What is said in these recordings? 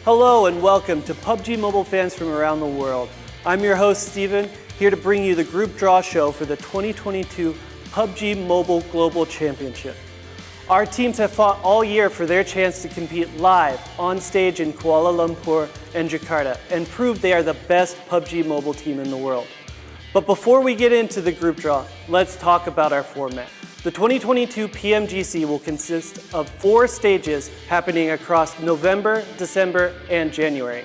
Hello and welcome to PUBG Mobile fans from around the world. I'm your host Steven, here to bring you the group draw show for the 2022 PUBG Mobile Global Championship. Our teams have fought all year for their chance to compete live on stage in Kuala Lumpur and Jakarta and prove they are the best PUBG Mobile team in the world. But before we get into the group draw, let's talk about our format. The 2022 PMGC will consist of 4 stages happening across November, December, and January.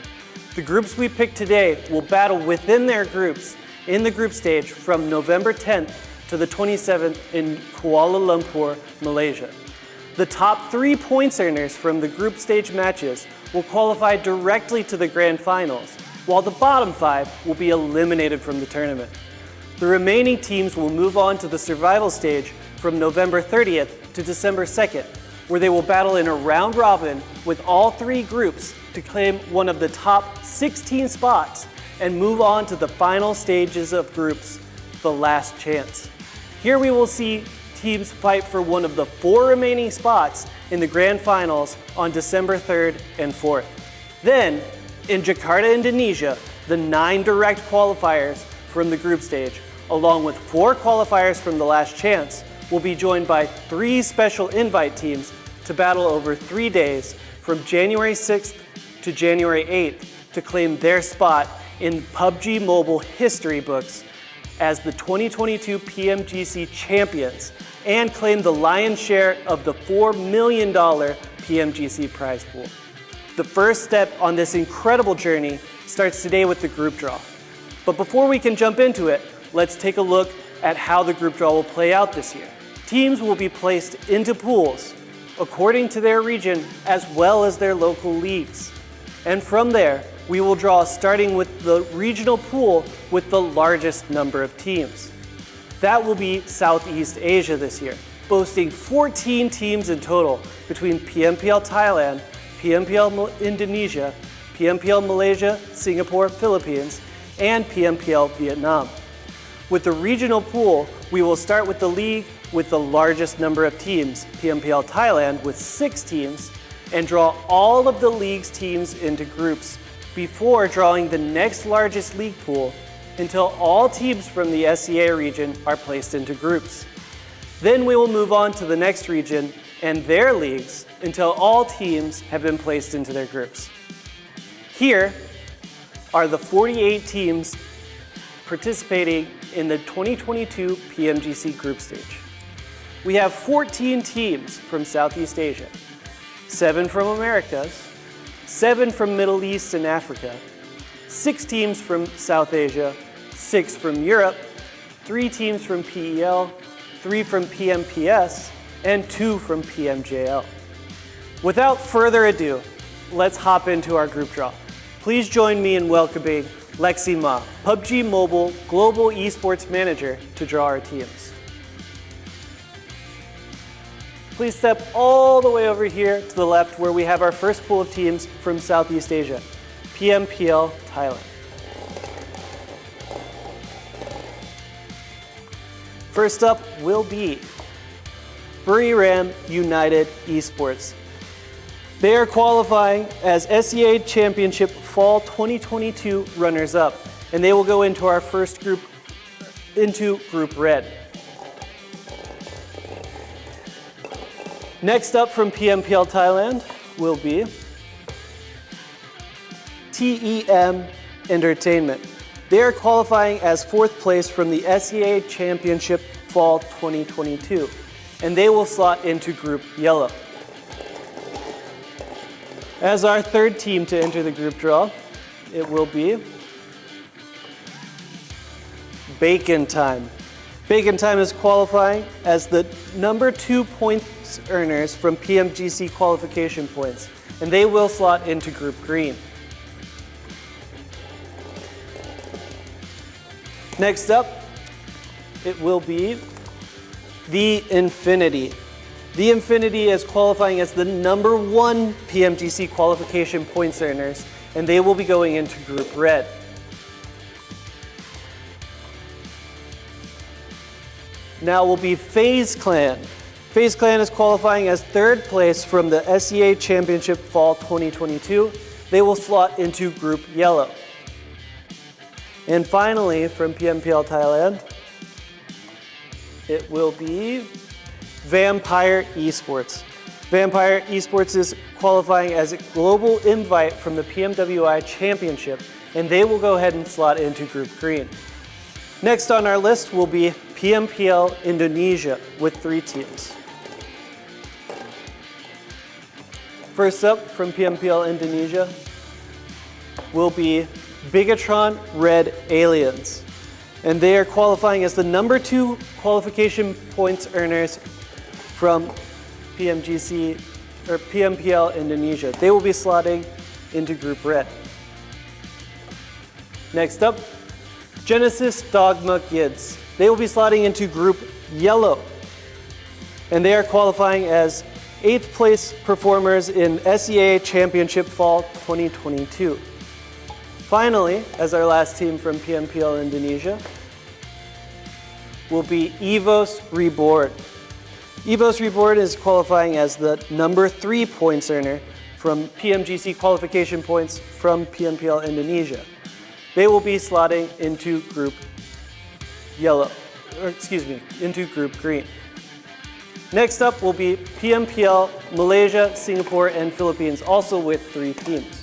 The groups we picked today will battle within their groups in the group stage from November 10th to the 27th in Kuala Lumpur, Malaysia. The top 3 points earners from the group stage matches will qualify directly to the grand finals, while the bottom 5 will be eliminated from the tournament. The remaining teams will move on to the survival stage from November 30th to December 2nd, where they will battle in a round robin with all 3 groups to claim one of the top 16 spots and move on to the final stages of groups, the last chance. Here we will see teams fight for one of the 4 remaining spots in the grand finals on December 3rd and 4th. Then, in Jakarta, Indonesia, the 9 direct qualifiers from the group stage, along with 4 qualifiers from the last chance, will be joined by 3 special invite teams to battle over 3 days from January 6th to January 8th to claim their spot in PUBG Mobile history books as the 2022 PMGC champions and claim the lion's share of the $4 million PMGC prize pool. The first step on this incredible journey starts today with the group draw. But before we can jump into it, let's take a look at how the group draw will play out this year. Teams will be placed into pools according to their region as well as their local leagues. And from there, we will draw starting with the regional pool with the largest number of teams. That will be Southeast Asia this year, boasting 14 teams in total between PMPL Thailand, PMPL Indonesia, PMPL Malaysia, Singapore, Philippines, and PMPL Vietnam. With the regional pool, we will start with the league with the largest number of teams, PMPL Thailand with 6 teams, and draw all of the league's teams into groups before drawing the next largest league pool until all teams from the SEA region are placed into groups. Then we will move on to the next region and their leagues until all teams have been placed into their groups. Here are the 48 teams participating in the 2022 PMGC group stage. We have 14 teams from Southeast Asia, 7 from Americas, 7 from Middle East and Africa, 6 teams from South Asia, 6 from Europe, 3 teams from PEL, 3 from PMPS, and 2 from PMJL. Without further ado, let's hop into our group draw. Please join me in welcoming Lexi Ma, PUBG Mobile Global Esports Manager, to draw our teams. Please step all the way over here to the left where we have our first pool of teams from Southeast Asia, PMPL Thailand. First up will be Buriram United Esports. They are qualifying as SEA Championship Fall 2022 runners-up, and they will go into our first group, into Group Red. Next up from PMPL Thailand will be TEM Entertainment. They are qualifying as 4th place from the SEA Championship Fall 2022, and they will slot into Group Yellow. As our third team to enter the group draw, it will be Bacon Time. Bacon Time is qualifying as the number 2 points earners from PMGC qualification points, and they will slot into Group Green. Next up, it will be the Infinity. The Infinity is qualifying as the number 1 PMGC qualification points earners, and they will be going into Group Red. Now will be FaZe Clan. FaZe Clan is qualifying as 3rd place from the SEA Championship Fall 2022. they will slot into Group Yellow. And finally, from PMPL Thailand, it will be Vampire Esports. Vampire Esports is qualifying as a global invite from the PMWI Championship, and they will go ahead and slot into Group Green. Next on our list will be PMPL Indonesia with 3 teams. First up from PMPL Indonesia will be Bigetron Red Aliens, and they are qualifying as the number 2 qualification points earners from PMGC or PMPL Indonesia. They will be slotting into Group Red. Next up, Genesis DOGMA GIDS. They will be slotting into Group Yellow, and they are qualifying as 8th place performers in SEA Championship Fall 2022. Finally, as our last team from PMPL Indonesia, will be EVOS REBORN. EVOS REBORN is qualifying as the number 3 points earner from PMGC qualification points from PMPL Indonesia. They will be slotting into Group Yellow, into Group Green. Next up will be PMPL Malaysia, Singapore, and Philippines, also with 3 teams.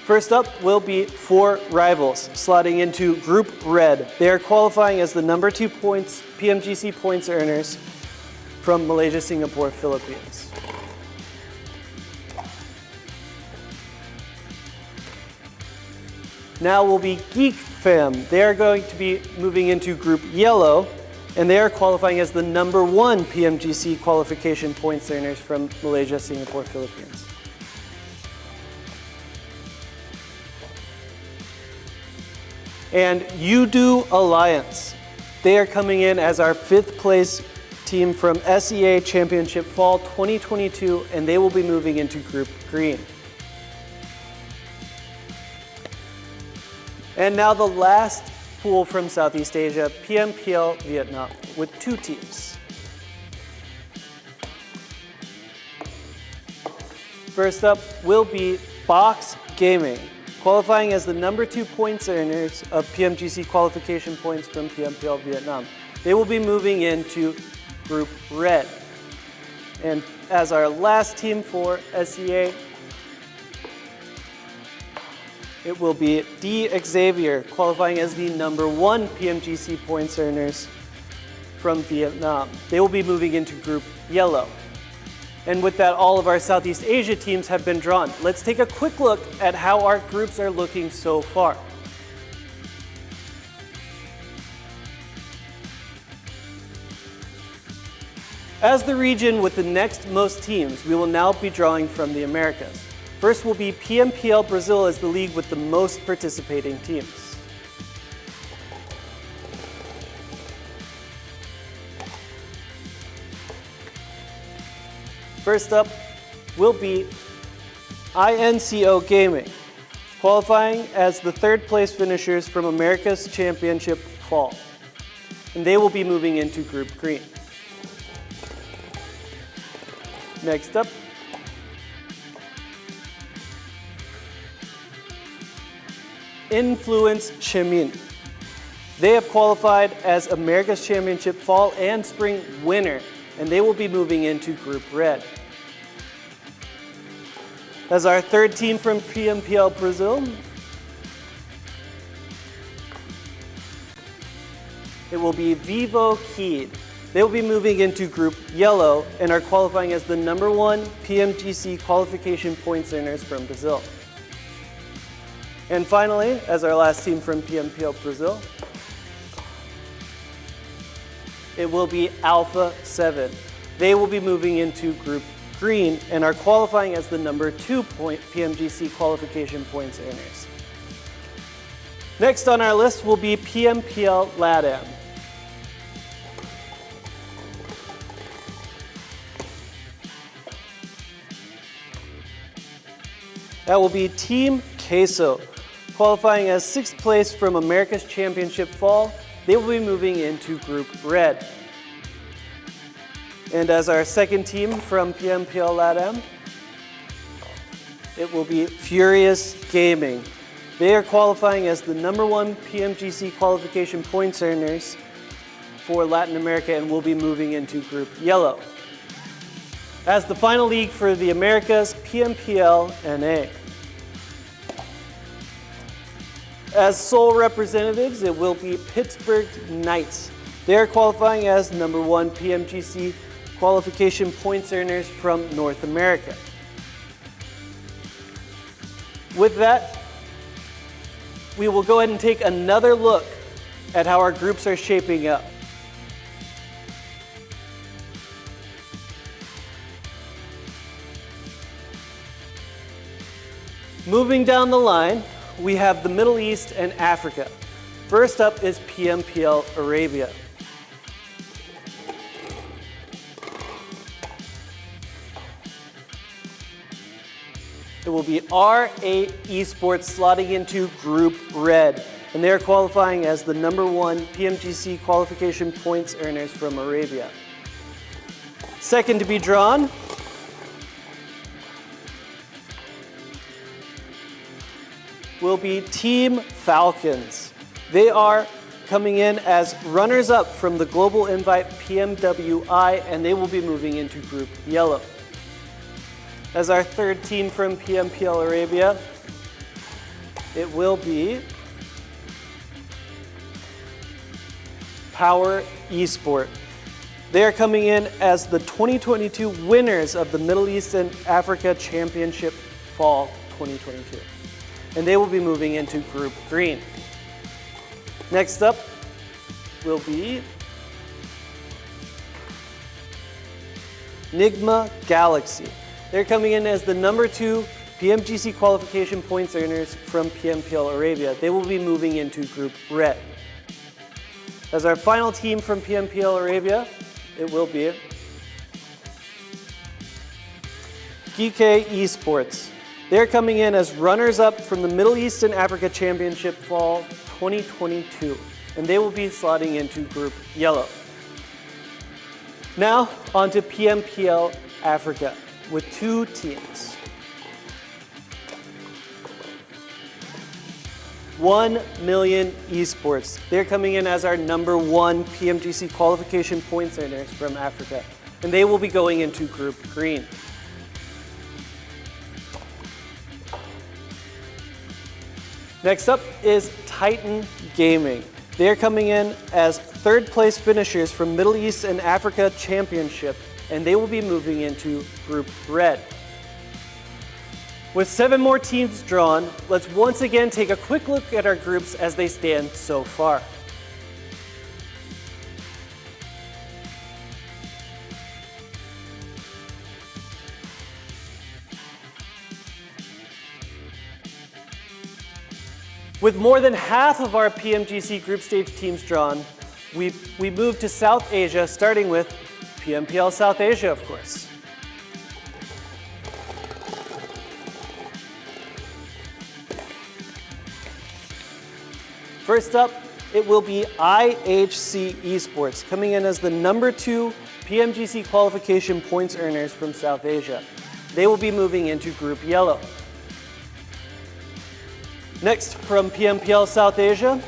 First up will be 4 rivals, slotting into Group Red. They are qualifying as the number 2 points, PMGC points earners from Malaysia, Singapore, Philippines. Now will be Geek Fam. They are going to be moving into Group Yellow, and they are qualifying as the number 1 PMGC qualification points earners from Malaysia, Singapore, Philippines. And Yoodo Alliance. They are coming in as our 5th place team from SEA Championship Fall 2022, and they will be moving into Group Green. And now the last pool from Southeast Asia, PMPL Vietnam, with 2 teams. First up will be Box Gaming, qualifying as the number 2 points earners of PMGC qualification points from PMPL Vietnam. They will be moving into Group Red. And as our last team for SEA, it will be D Xavier, qualifying as the number 1 PMGC points earners from Vietnam. They will be moving into Group Yellow. And with that, all of our Southeast Asia teams have been drawn. Let's take a quick look at how our groups are looking so far. As the region with the next most teams, we will now be drawing from the Americas. First will be PMPL Brazil as the league with the most participating teams. First up will be INCO Gaming, qualifying as the 3rd place finishers from America's Championship Fall. And they will be moving into Group Green. Next up, Influence Chemin. They have qualified as America's Championship Fall and Spring winner, and they will be moving into Group Red. As our 3rd team from PMPL Brazil, it will be Vivo Kid. They will be moving into Group Yellow and are qualifying as the number 1 PMGC qualification points earners from Brazil. And finally, as our last team from PMPL Brazil, it will be Alpha 7. They will be moving into Group Green and are qualifying as the number 2 PMGC qualification points earners. Next on our list will be PMPL LATAM. That will be Team Queso, qualifying as 6th place from America's Championship Fall. They will be moving into Group Red. And as our 2nd team from PMPL LATAM, it will be Furious Gaming. They are qualifying as the #1 PMGC qualification points earners for Latin America and will be moving into Group Yellow. As the final league for the Americas, PMPL NA. As sole representatives, it will be Pittsburgh Knights. They are qualifying as #1 PMGC qualification points earners from North America. With that, we will go ahead and take another look at how our groups are shaping up. Moving down the line, we have the Middle East and Africa. First up is PMPL Arabia. It will be R8 Esports slotting into Group Red, and they're qualifying as the #1 PMGC qualification points earners from Arabia. Second to be drawn will be Team Falcons. They are coming in as runners-up from the Global Invite PMWI, and they will be moving into Group Yellow. As our third team from PMPL Arabia, it will be Power Esport. They are coming in as the 2022 winners of the Middle East and Africa Championship Fall 2022. And they will be moving into Group Green. Next up will be Nigma Galaxy. They're coming in as the #2 PMGC qualification points earners from PMPL Arabia. They will be moving into Group Red. As our final team from PMPL Arabia, it will be Geek Esports. They're coming in as runners-up from the Middle East and Africa Championship Fall 2022, and they will be slotting into Group Yellow. Now, on to PMPL Africa with 2 teams. 1 Million Esports. They're coming in as our #1 PMGC qualification points earners from Africa, and they will be going into Group Green. Next up is Titan Gaming. They're coming in as 3rd place finishers from Middle East and Africa Championship, and they will be moving into Group Red. With 7 more teams drawn, let's once again take a quick look at our groups as they stand so far. With more than half of our PMGC group stage teams drawn, we moved to South Asia, starting with PMPL South Asia, of course. First up, it will be IHC Esports, coming in as the #2 PMGC qualification points earners from South Asia. They will be moving into Group Yellow. Next, from PMPL South Asia,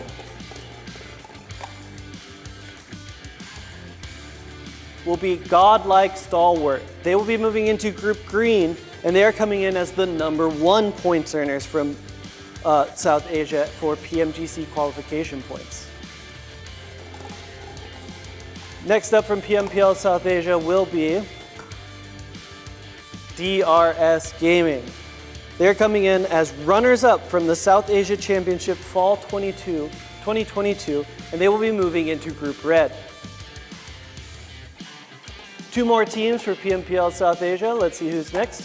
will be Godlike Stalwart. They will be moving into Group Green, and they are coming in as the #1 points earners from South Asia for PMGC qualification points. Next up from PMPL South Asia will be DRS Gaming. They're coming in as runners-up from the South Asia Championship Fall 2022, and they will be moving into Group Red. 2 more teams for PMPL South Asia. Let's see who's next.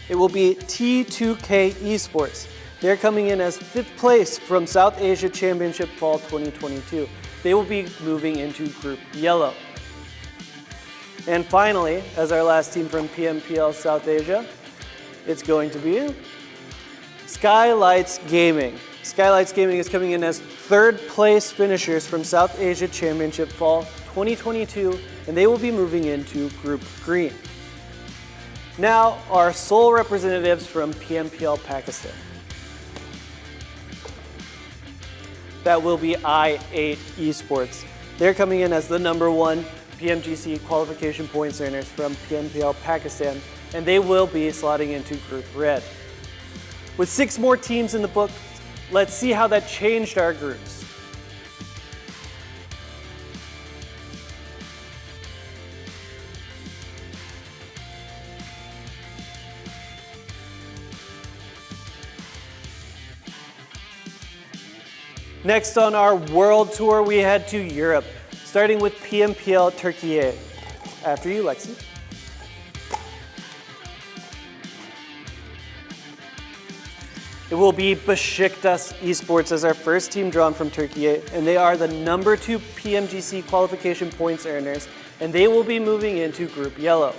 It will be T2K Esports. They're coming in as 5th place from South Asia Championship Fall 2022. They will be moving into Group Yellow. And finally, as our last team from PMPL South Asia, it's going to be Skylights Gaming. Skylights Gaming is coming in as 3rd place finishers from South Asia Championship Fall 2022, and they will be moving into Group Green. Now, our sole representatives from PMPL Pakistan. That will be I8 Esports. They're coming in as the #1 PMGC qualification points earners from PMPL Pakistan, and they will be slotting into Group Red. With 6 more teams in the book, let's see how that changed our groups. Next on our world tour, we head to Europe, starting with PMPL Turkey. After you, Lexi. It will be Besiktas Esports as our first team drawn from Turkey, and they are the #2 PMGC qualification points earners, and they will be moving into Group Yellow.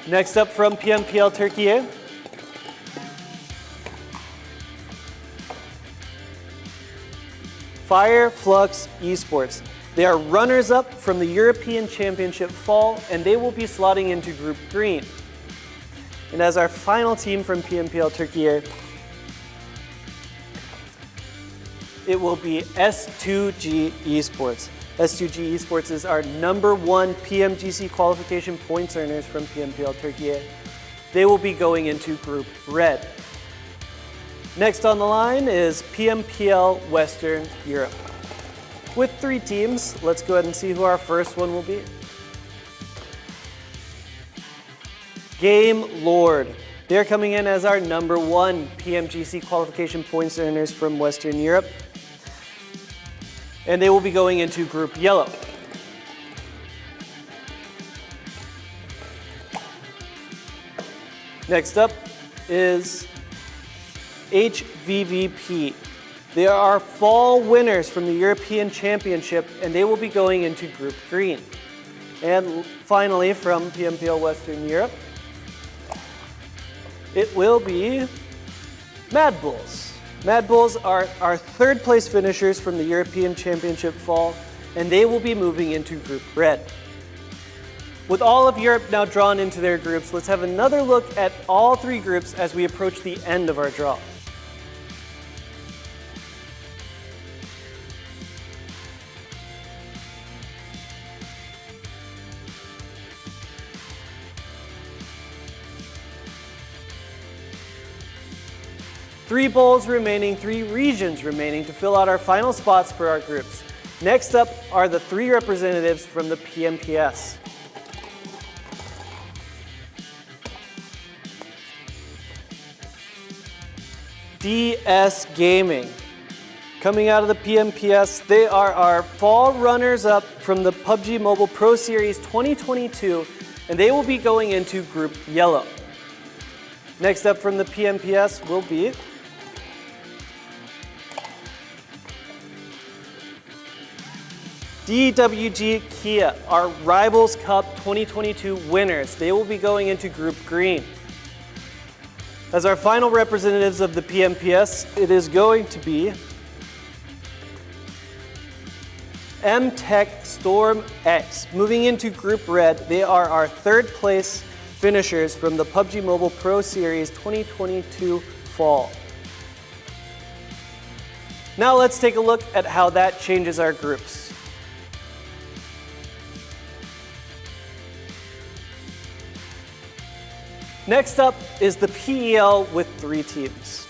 Next up from PMPL Turkey, Fireflux Esports. They are runners-up from the European Championship Fall, and they will be slotting into Group Green. And as our final team from PMPL Turkey, it will be S2G Esports. S2G Esports is our #1 PMGC qualification points earners from PMPL Turkey. They will be going into Group Red. Next on the line is PMPL Western Europe. With 3 teams, let's go ahead and see who our first one will be. Game Lord. They're coming in as our #1 PMGC qualification points earners from Western Europe. And they will be going into Group Yellow. Next up is HVVP. They are our fall winners from the European Championship, and they will be going into Group Green. And finally, from PMPL Western Europe, it will be Mad Bulls. Mad Bulls are our 3rd place finishers from the European Championship Fall, and they will be moving into Group Red. With all of Europe now drawn into their groups, let's have another look at all 3 groups as we approach the end of our draw. Three bowls remaining, 3 regions remaining to fill out our final spots for our groups. Next up are the 3 representatives from the PMPS. DS Gaming. Coming out of the PMPS, they are our fall runners-up from the PUBG Mobile Pro Series 2022, and they will be going into Group Yellow. Next up from the PMPS will be DWG Kia, our Rivals Cup 2022 winners. They will be going into Group Green. As our final representatives of the PMPS, it is going to be M-Tech Storm X. Moving into Group Red, they are our 3rd place finishers from the PUBG Mobile Pro Series 2022 Fall. Now let's take a look at how that changes our groups. Next up is the PEL with 3 teams.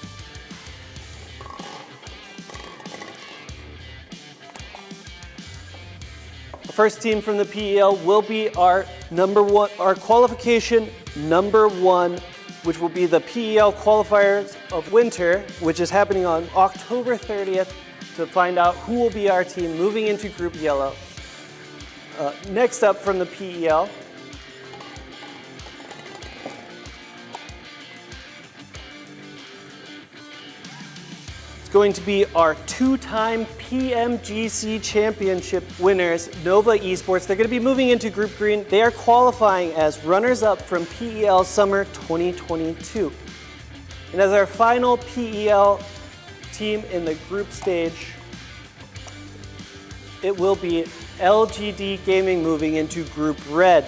The first team from the PEL will be our qualification #1, which will be the PEL qualifiers of winter, which is happening on October 30th to find out who will be our team moving into Group Yellow. Next up from the PEL, going to be our 2-time PMGC Championship winners, Nova Esports. They're going to be moving into Group Green. They are qualifying as runners-up from PEL Summer 2022. And as our final PEL team in the group stage, it will be LGD Gaming moving into Group Red.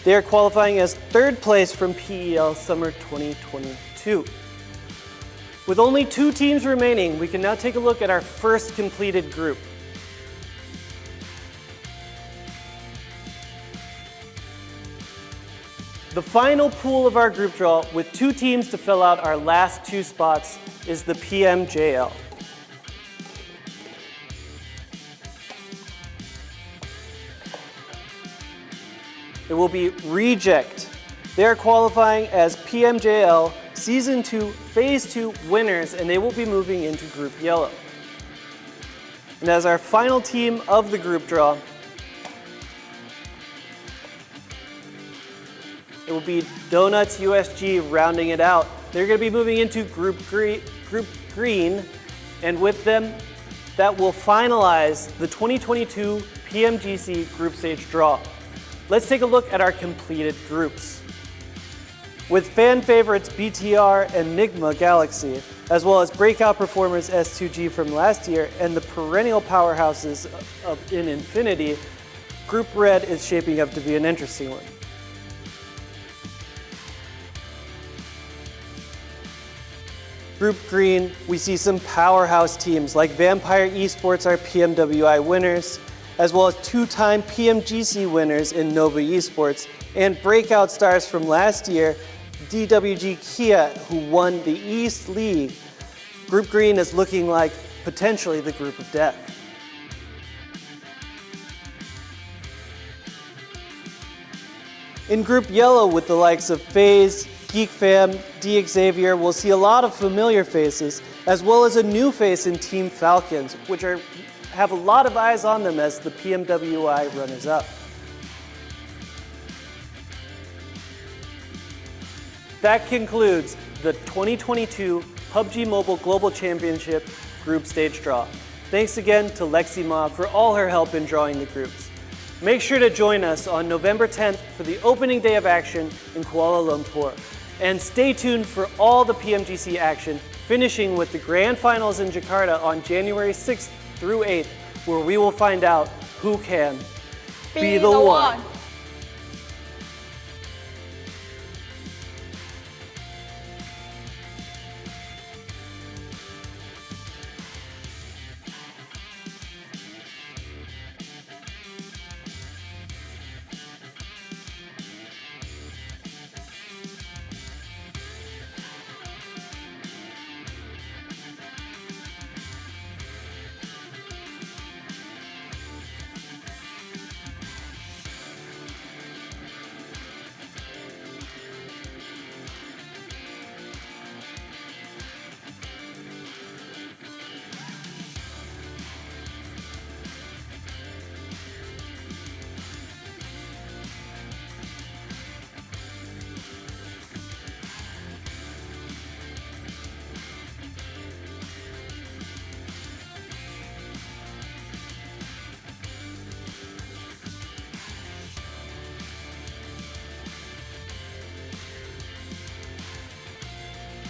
They are qualifying as third place from PEL Summer 2022. With only 2 teams remaining, we can now take a look at our first completed group. The final pool of our group draw, with 2 teams to fill out our last 2 spots, is the PMJL. It will be Reject. They are qualifying as PMJL Season 2 Phase 2 winners, and they will be moving into Group Yellow. And as our final team of the group draw, it will be Donuts USG rounding it out. They're going to be moving into Group Green, and with them, that will finalize the 2022 PMGC Group Stage draw. Let's take a look at our completed groups. With fan favorites BTR and Enigma Galaxy, as well as breakout performers S2G from last year and the perennial powerhouses in Infinity, Group Red is shaping up to be an interesting one. Group Green, we see some powerhouse teams like Vampire Esports are PMWI winners, as well as 2-time PMGC winners in Nova Esports, and breakout stars from last year, DWG Kia, who won the East League. Group Green is looking like potentially the group of death. In Group Yellow, with the likes of FaZe, Geek Fam, Xavier, we'll see a lot of familiar faces, as well as a new face in Team Falcons, which have a lot of eyes on them as the PMWI runners-up. That concludes the 2022 PUBG Mobile Global Championship Group Stage Draw. Thanks again to Lexi Ma for all her help in drawing the groups. Make sure to join us on November 10th for the opening day of action in Kuala Lumpur. And stay tuned for all the PMGC action, finishing with the Grand Finals in Jakarta on January 6th through 8th, where we will find out who can be the one.